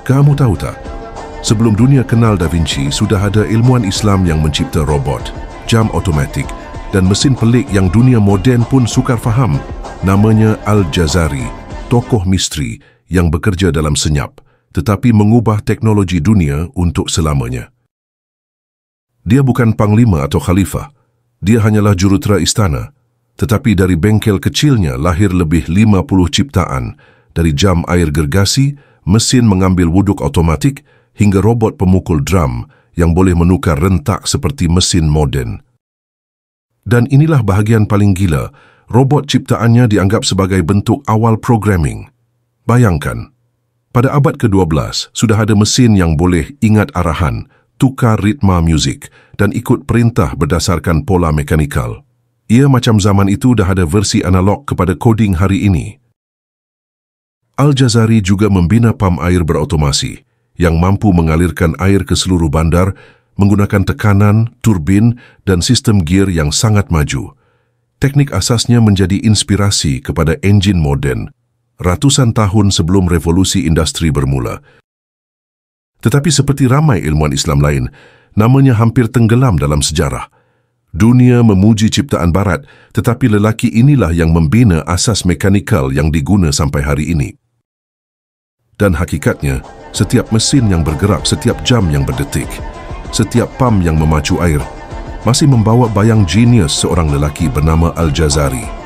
Kamu tahu tak? Sebelum dunia kenal Da Vinci, sudah ada ilmuwan Islam yang mencipta robot, jam automatik dan mesin pelik yang dunia moden pun sukar faham. Namanya Al-Jazari, tokoh misteri yang bekerja dalam senyap, tetapi mengubah teknologi dunia untuk selamanya. Dia bukan panglima atau khalifah. Dia hanyalah jurutera istana. Tetapi dari bengkel kecilnya lahir lebih 50 ciptaan, dari jam air gergasi, mesin mengambil wuduk automatik, hingga robot pemukul drum yang boleh menukar rentak seperti mesin moden. Dan inilah bahagian paling gila, robot ciptaannya dianggap sebagai bentuk awal programming. Bayangkan, pada abad ke-12 sudah ada mesin yang boleh ingat arahan, tukar ritma muzik dan ikut perintah berdasarkan pola mekanikal. Ia macam zaman itu dah ada versi analog kepada koding hari ini. Al-Jazari juga membina pam air berotomasi yang mampu mengalirkan air ke seluruh bandar menggunakan tekanan, turbin dan sistem gear yang sangat maju. Teknik asasnya menjadi inspirasi kepada enjin moden ratusan tahun sebelum revolusi industri bermula. Tetapi seperti ramai ilmuwan Islam lain, namanya hampir tenggelam dalam sejarah. Dunia memuji ciptaan barat, tetapi lelaki inilah yang membina asas mekanikal yang diguna sampai hari ini. Dan hakikatnya, setiap mesin yang bergerak, setiap jam yang berdetik, setiap pam yang memacu air, masih membawa bayang genius seorang lelaki bernama Al-Jazari.